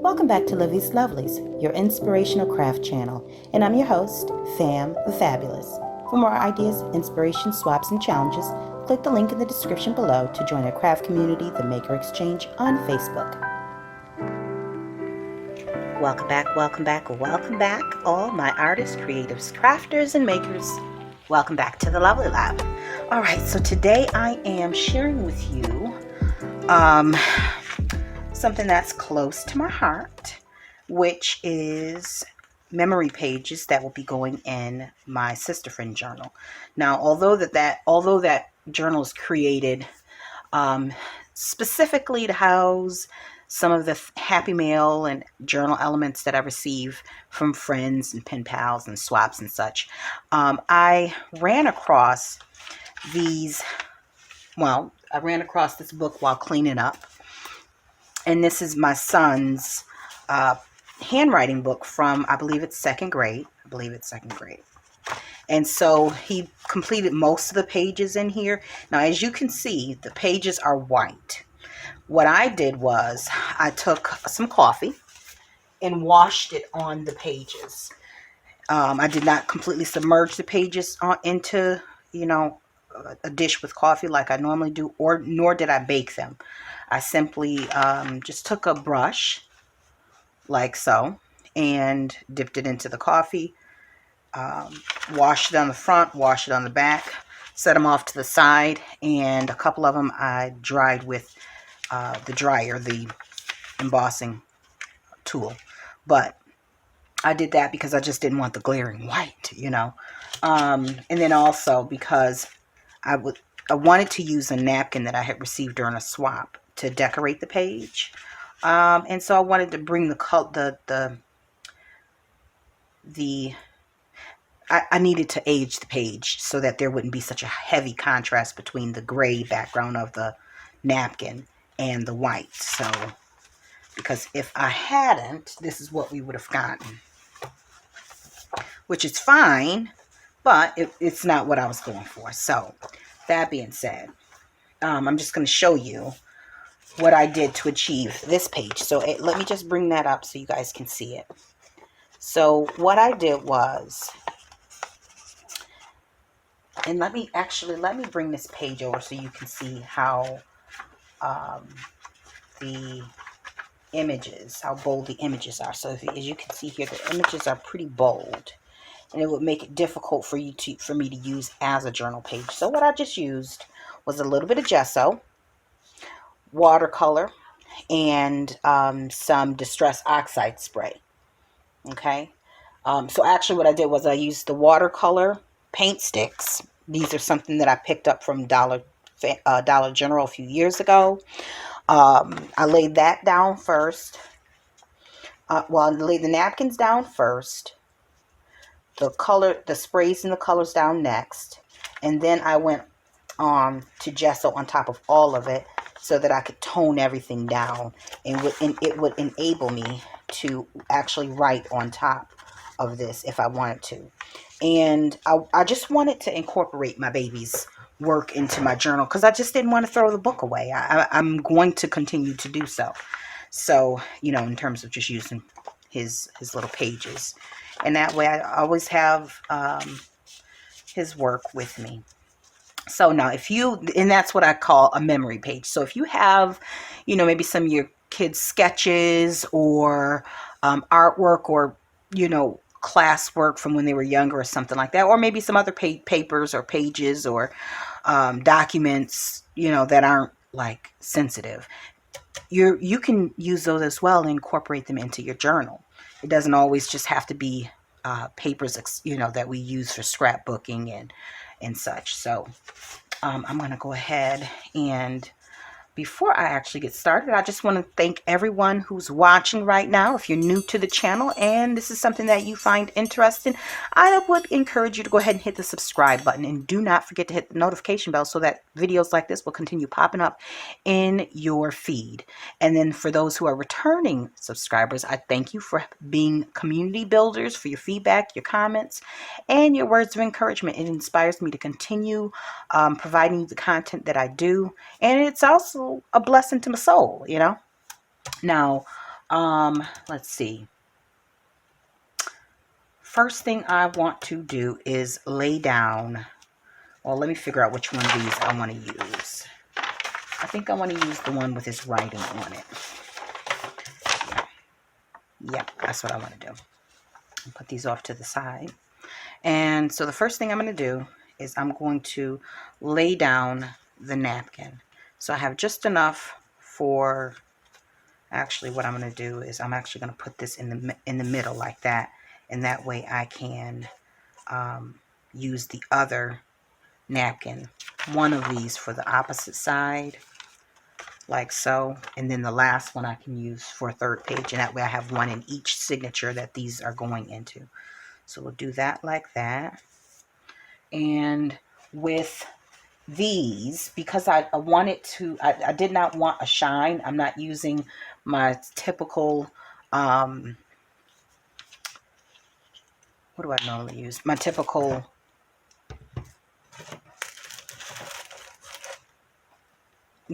Welcome back to Livie's Lovelies, your inspirational craft channel, and I'm your host, Fam the Fabulous. For more ideas, inspiration, swaps, and challenges, click the link in the description below to join our craft community, the Maker Exchange, on Facebook. Welcome back, all my artists, creatives, crafters, and makers. Welcome back to the Lovely Lab. All right, so today I am sharing with you something that's close to my heart, which is memory pages that will be going in my sister friend journal. Now, although that journal is created specifically to house some of the happy mail and journal elements that I receive from friends and pen pals and swaps and such, I ran across this book while cleaning up. And this is my son's handwriting book from, I believe it's second grade. And so he completed most of the pages in here. Now, as you can see, the pages are white. What I did was I took some coffee and washed it on the pages. I did not completely submerge the pages into, a dish with coffee like I normally do, nor did I bake them. I simply just took a brush like so and dipped it into the coffee, washed it on the front, washed it on the back, set them off to the side, and a couple of them I dried with the dryer, the embossing tool. But I did that because I just didn't want the glaring white, and then also because I wanted to use a napkin that I had received during a swap to decorate the page, and so I wanted to bring I needed to age the page so that there wouldn't be such a heavy contrast between the gray background of the napkin and the white. So, because if I hadn't, this is what we would have gotten, which is fine, but it's not what I was going for. So, that being said, I'm just going to show you what I did to achieve this page. So let me just bring that up so you guys can see it. So what I did was, and let me bring this page over so you can see how the images, how bold the images are. So as you can see here, the images are pretty bold, and it would make it difficult for me to use as a journal page. So what I just used was a little bit of gesso, watercolor, and some distress oxide spray. Okay, so actually what I did was I used the watercolor paint sticks. These are something that I picked up from Dollar General a few years ago. I laid that down first. I laid the napkins down first, the sprays and the colors down next, and then I went to gesso on top of all of it, so that I could tone everything down, and it would enable me to actually write on top of this if I wanted to. And I just wanted to incorporate my baby's work into my journal because I just didn't want to throw the book away. I'm going to continue to do so. So, in terms of just using his little pages. And that way I always have his work with me. So now and that's what I call a memory page. So if you have, maybe some of your kids' sketches or artwork or, classwork from when they were younger or something like that, or maybe some other papers or pages or documents, that aren't like sensitive, you can use those as well and incorporate them into your journal. It doesn't always just have to be papers, that we use for scrapbooking and such. So I'm going to go ahead, and before I actually get started, I just want to thank everyone who's watching right now. If you're new to the channel and this is something that you find interesting, I would encourage you to go ahead and hit the subscribe button, and do not forget to hit the notification bell so that videos like this will continue popping up in your feed. And then for those who are returning subscribers, I thank you for being community builders, for your feedback, your comments, and your words of encouragement. It inspires me to continue providing the content that I do, and it's also a blessing to my soul, Now, Let's see. First thing I want to do is lay down. Well, let me figure out which one of these I want to use. I think I want to use the one with his writing on it. Yep, that's what I want to do. I'll put these off to the side. And so the first thing I'm going to do is I'm going to lay down the napkin. So I have just enough for, actually what I'm going to do is I'm actually going to put this in the middle like that. And that way I can use the other napkin, one of these for the opposite side, like so. And then the last one I can use for a third page. And that way I have one in each signature that these are going into. So we'll do that like that. And with these, because I wanted to, I did not want a shine. I'm not using my typical, what do I normally use? My typical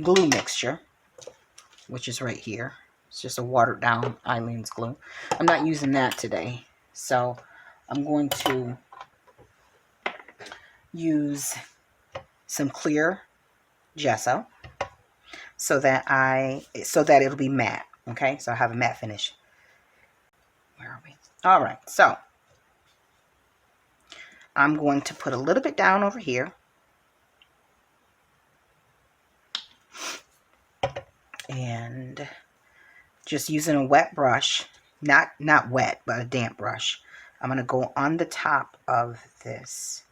glue mixture, which is right here. It's just a watered down Eileen glue. I'm not using that today. So I'm going to use some clear gesso so that it'll be matte. Okay, so I have a matte finish. Where are we? All right, so I'm going to put a little bit down over here. And just using a wet brush, not wet, but a damp brush, I'm going to go on the top of this.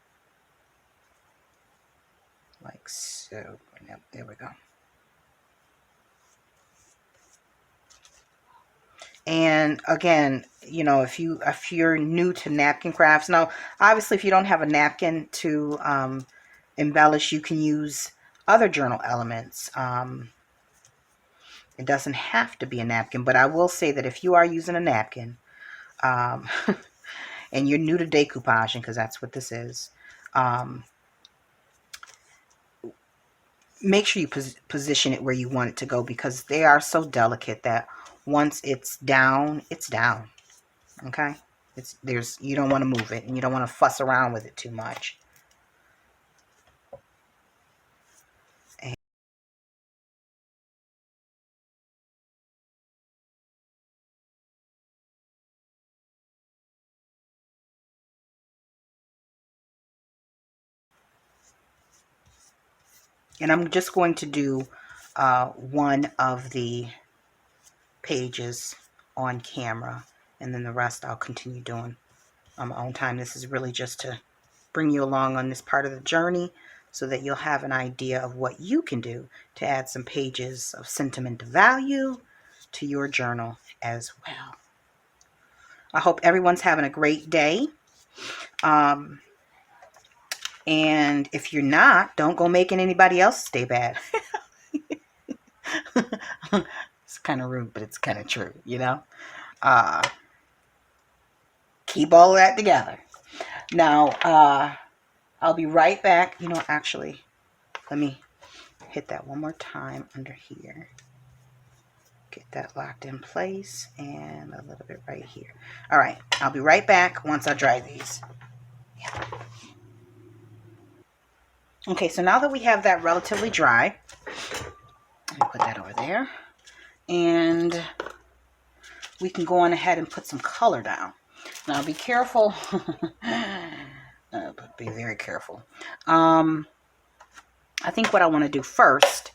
Like so. Yep, there we go. And again, you know, if you're new to napkin crafts, now obviously if you don't have a napkin to embellish, you can use other journal elements. It doesn't have to be a napkin, but I will say that if you are using a napkin, and you're new to decoupaging, because that's what this is, make sure you position it where you want it to go, because they are so delicate that once it's down, it's down. Okay, you don't want to move it, and you don't want to fuss around with it too much. And I'm just going to do one of the pages on camera, and then the rest I'll continue doing on my own time. This is really just to bring you along on this part of the journey so that you'll have an idea of what you can do to add some pages of sentimental value to your journal as well. I hope everyone's having a great day. And if you're not, don't go making anybody else stay bad. It's kind of rude, but it's kind of true, you know. Keep all of that together. Now, I'll be right back. You know, actually, let me hit that one more time under here. Get that locked in place, and a little bit right here. All right, I'll be right back once I dry these. Yeah. Okay, so now that we have that relatively dry, let me put that over there, and we can go on ahead and put some color down. Now be careful. Be very careful. I think what I want to do first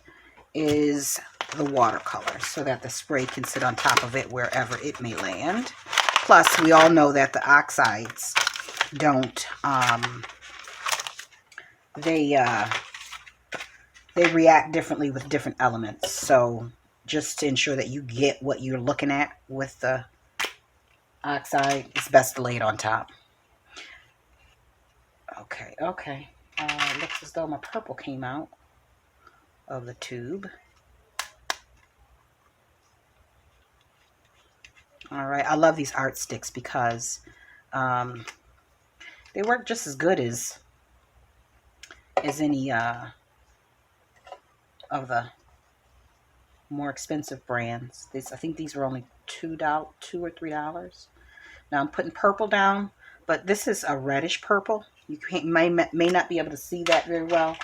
is the watercolor so that the spray can sit on top of it wherever it may land. Plus, we all know that the oxides don't, they react differently with different elements. So just to ensure that you get what you're looking at with the oxide, it's best to lay it on top. Okay. Looks as though my purple came out of the tube. All right, I love these art sticks because they work just as good as any of the more expensive brands. I think these were only $2 or $3. Now I'm putting purple down, but this is a reddish purple. You may not be able to see that very well.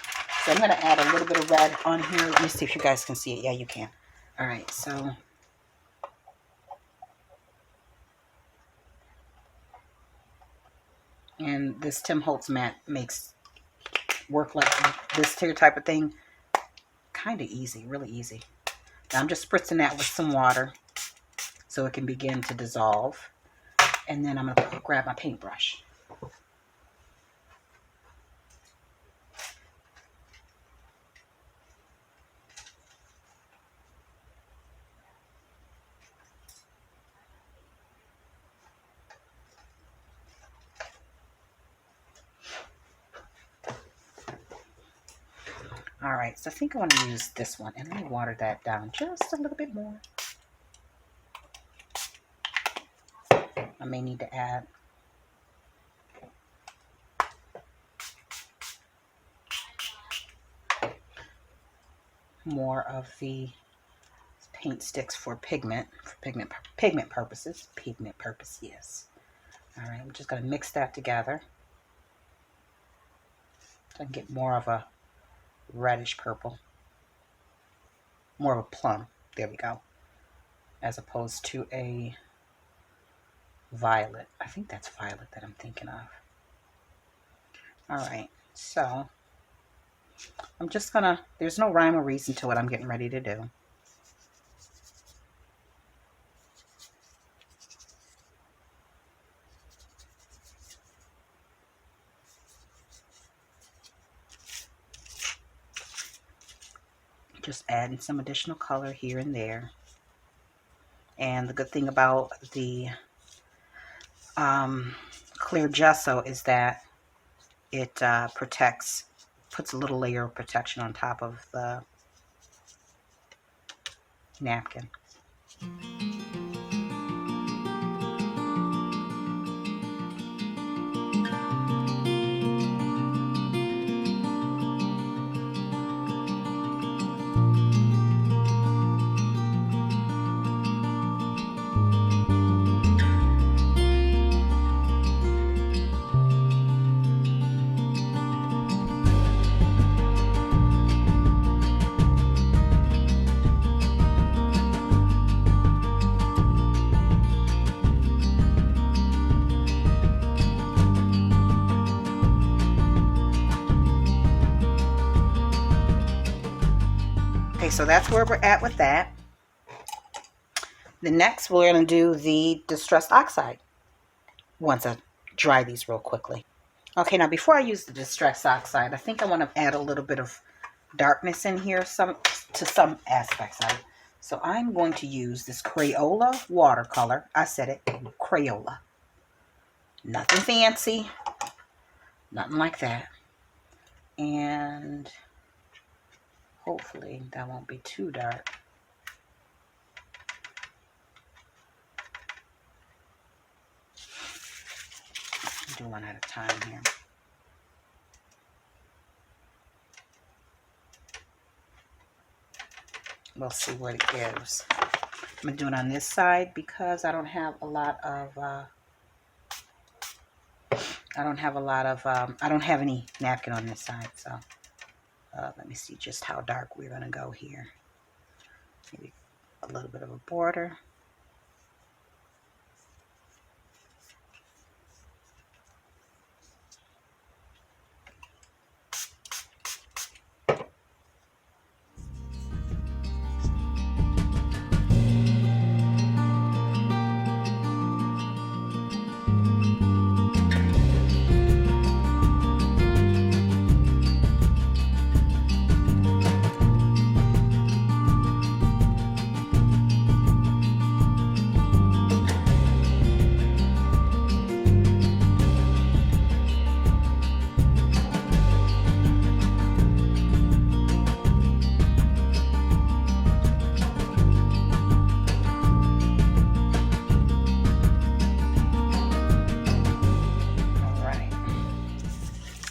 So I'm going to add a little bit of red on here. Let me see if you guys can see it. Yeah, you can. All right, so and this Tim Holtz mat makes work like this type of thing kind of easy, really easy. Now I'm just spritzing that with some water so it can begin to dissolve. And then I'm going to grab my paintbrush. All right, so I think I want to use this one, and let me water that down just a little bit more. I may need to add more of the paint sticks for pigment purposes. Pigment purpose, yes. All right, I'm just going to mix that together so I can get more of a reddish purple, more of a plum. There we go. As opposed to a violet. I think that's violet that I'm thinking of. All right, so I'm just gonna, there's no rhyme or reason to what I'm getting ready to do. Just adding some additional color here and there. And the good thing about the clear gesso is that it puts a little layer of protection on top of the napkin. Okay, so that's where we're at with that. The next, we're going to do the Distressed Oxide once I dry these real quickly. Okay, now before I use the Distressed Oxide, I think I want to add a little bit of darkness in here to some aspects of it. So I'm going to use this Crayola watercolor. I said it, Crayola. Nothing fancy, nothing like that. And hopefully that won't be too dark. Do one at a time here. We'll see what it gives. I'm going to do it on this side because I don't have a lot of I don't have any napkin on this side, so let me see just how dark we're going to go here. Maybe a little bit of a border.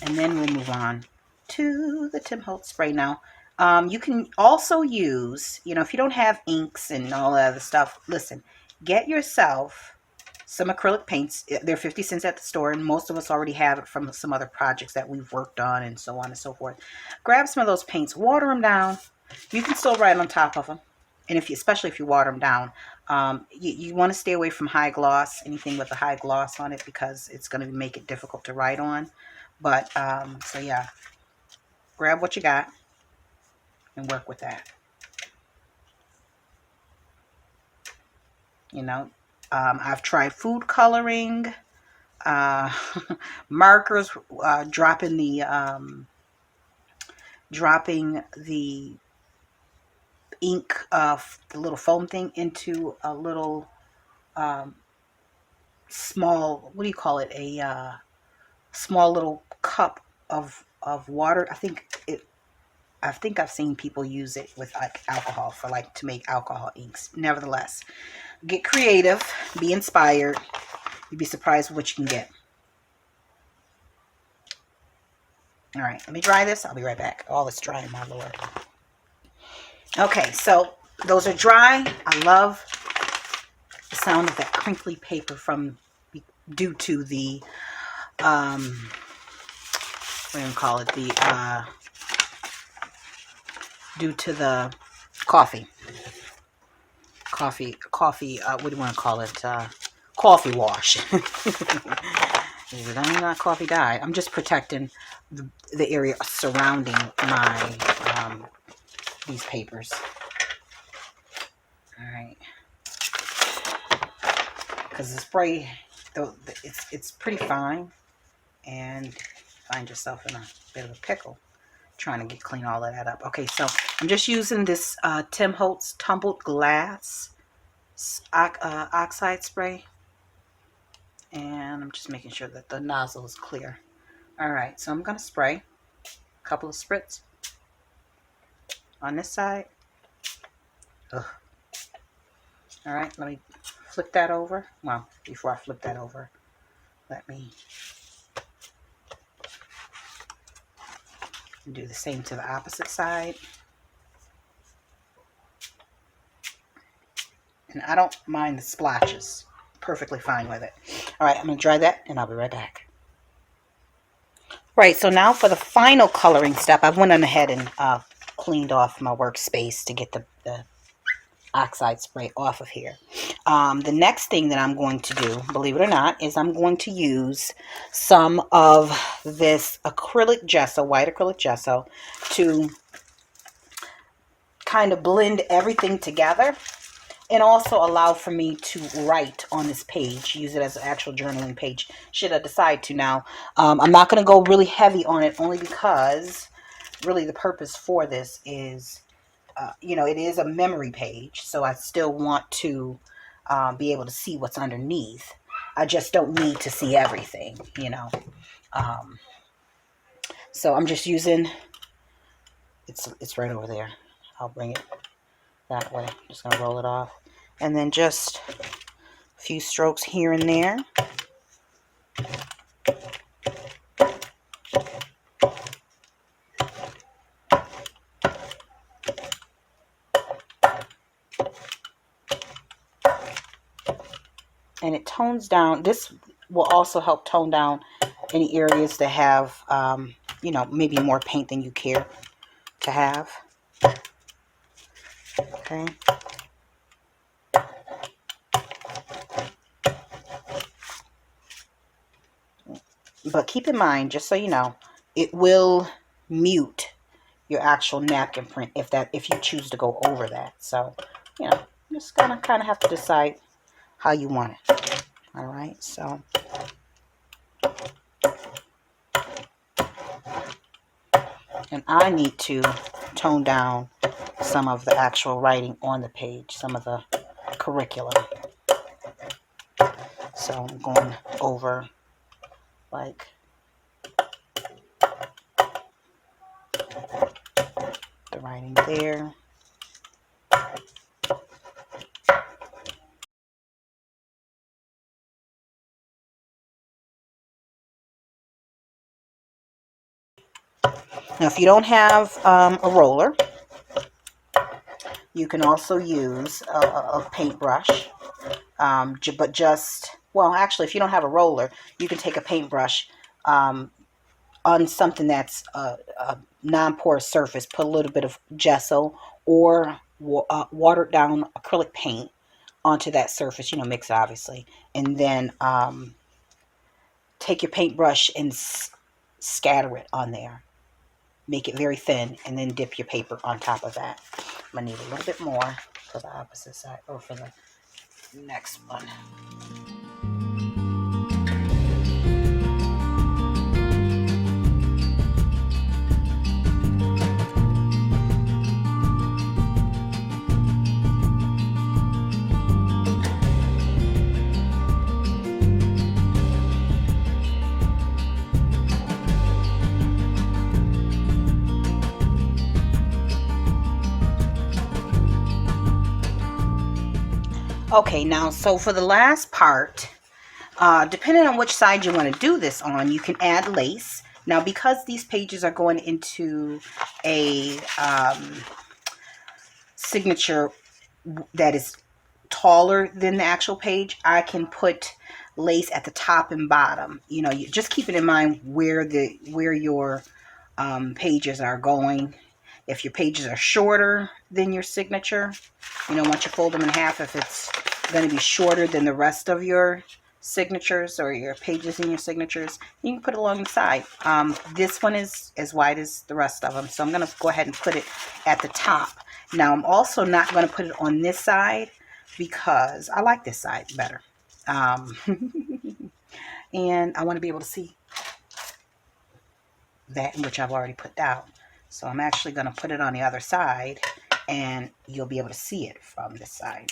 And then we'll move on to the Tim Holtz spray. Now, You can also use, you know, if you don't have inks and all that other stuff, listen, get yourself some acrylic paints. They're 50 cents at the store, and most of us already have it from some other projects that we've worked on and so on and so forth. Grab some of those paints, water them down. You can still write on top of them. And if you, especially if you water them down, you want to stay away from high gloss, anything with a high gloss on it, because it's going to make it difficult to write on. But, so yeah, grab what you got and work with that. You know, I've tried food coloring, markers, dropping the ink, the little foam thing into a little small, what do you call it? A small little cup of water. I think I've seen people use it with like alcohol for like to make alcohol inks. Nevertheless, get creative, be inspired. You'd be surprised what you can get. All right, let me dry this. I'll be right back. All is drying, my lord. Okay, so those are dry. I love the sound of that crinkly paper due to the what do you call it? Due to the coffee. What do you want to call it? Coffee wash. I'm not coffee dye. I'm just protecting the area surrounding my these papers. All right, because the spray, though, it's pretty fine, and find yourself in a bit of a pickle trying to clean all of that up. Okay, so I'm just using this Holtz tumbled glass oxide spray, and I'm just making sure that the nozzle is clear. All right, so I'm going to spray a couple of spritz on this side. Ugh. All right, let me flip that over. Well, before I flip that over, let me do the same to the opposite side. And I don't mind the splotches. Perfectly fine with it. All right, I'm going to dry that, and I'll be right back. Right, so now for the final coloring step, I went on ahead and cleaned off my workspace to get the oxide spray off of here. The next thing that I'm going to do, believe it or not, is I'm going to use some of this acrylic gesso, white acrylic gesso, to kind of blend everything together and also allow for me to write on this page, use it as an actual journaling page, should I decide to. Now, I'm not going to go really heavy on it, only because really the purpose for this is you know, it is a memory page, so I still want to be able to see what's underneath. I just don't need to see everything, you know. So I'm just using, it's right over there. I'll bring it that way. I'm just going to roll it off. And then just a few strokes here and there. And it tones down. This will also help tone down any areas that have, you know, maybe more paint than you care to have. Okay. But keep in mind, just so you know, it will mute your actual napkin print if you choose to go over that. So, you know, you're just gonna kind of have to decide how you want it. All right, so and I need to tone down some of the actual writing on the page, some of the curriculum. So I'm going over like the writing there. Now, if you don't have a roller, You can also use a paintbrush, but just, well, actually, if you don't have a roller, you can take a paintbrush on something that's a non-porous surface, put a little bit of gesso or watered down acrylic paint onto that surface, you know, mix it obviously, and then take your paintbrush and scatter it on there. Make it very thin, and then dip your paper on top of that. I'm gonna need a little bit more for the opposite side, or for the next one. Okay, now, so for the last part, depending on which side you want to do this on, you can add lace. Now, because these pages are going into a signature that is taller than the actual page, I can put lace at the top and bottom. You know, you just keep it in mind where your pages are going. If your pages are shorter than your signature, you know, once you fold them in half, if it's going to be shorter than the rest of your signatures or your pages in your signatures, you can put it along the side. This one is as wide as the rest of them, so I'm going to go ahead and put it at the top. Now, I'm also not going to put it on this side because I like this side better. And I want to be able to see that which I've already put down. So I'm actually going to put it on the other side, and you'll be able to see it from this side.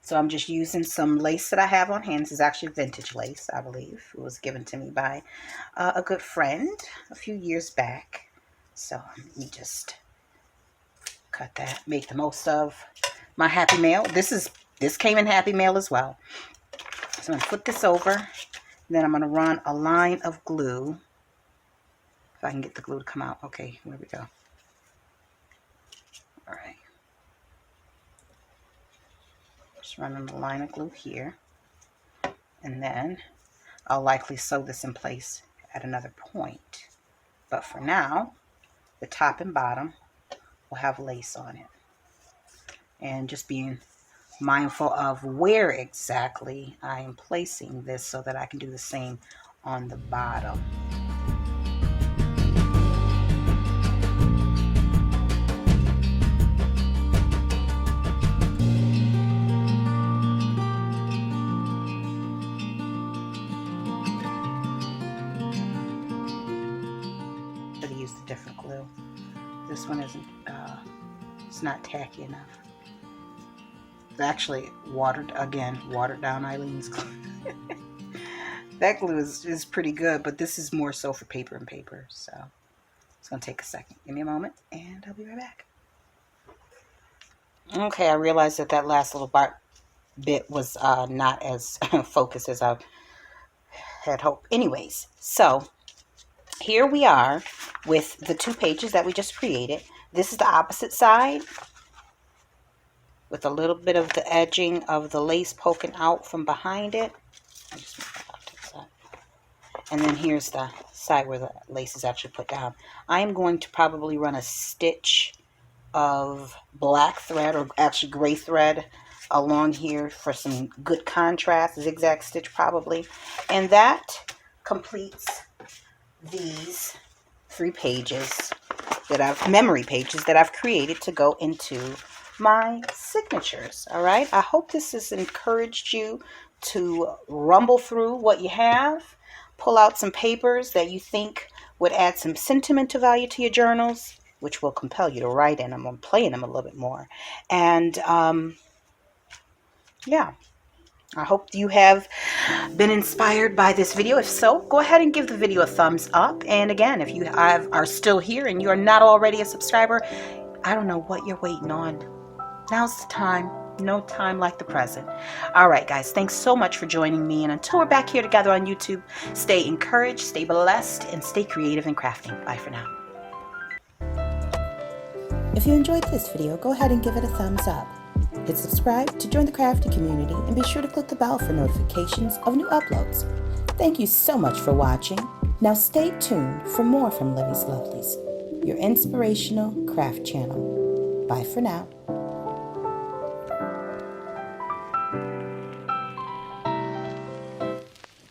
So I'm just using some lace that I have on hand. This is actually vintage lace, I believe. It was given to me by a good friend a few years back. So let me just cut that, make the most of my Happy Mail. This came in Happy Mail as well. So I'm going to put this over, and then I'm going to run a line of glue. If I can get the glue to come out. Okay, here we go. All right. Just running a line of glue here. And then I'll likely sew this in place at another point. But for now, the top and bottom will have lace on it. And just being mindful of where exactly I am placing this so that I can do the same on the bottom. Different glue. This one isn't, it's not tacky enough. It's actually watered down Eileen's glue. That glue is pretty good, but this is more so for paper and paper, so it's going to take a second. Give me a moment, and I'll be right back. Okay, I realized that last little bit was not as focused as I had hoped. Anyways, so here we are with the two pages that we just created. This is the opposite side with a little bit of the edging of the lace poking out from behind it. And then here's the side where the lace is actually put down. I am going to probably run a stitch of black thread, or actually gray thread, along here for some good contrast, zigzag stitch probably. And that completes these 3 pages that memory pages that I've created to go into my signatures. All right, I hope this has encouraged you to rumble through what you have, pull out some papers that you think would add some sentimental value to your journals, which will compel you to write in them or play in them a little bit more. And yeah, I hope you have been inspired by this video. If so, go ahead and give the video a thumbs up. And again, if you are still here and you are not already a subscriber, I don't know what you're waiting on. Now's the time. No time like the present. All right, guys, thanks so much for joining me. And until we're back here together on YouTube, stay encouraged, stay blessed, and stay creative in crafting. Bye for now. If you enjoyed this video, go ahead and give it a thumbs up. Hit subscribe to join the crafty community and be sure to click the bell for notifications of new uploads. Thank you so much for watching. Now stay tuned for more from Livie's Lovelies, your inspirational craft channel. Bye for now.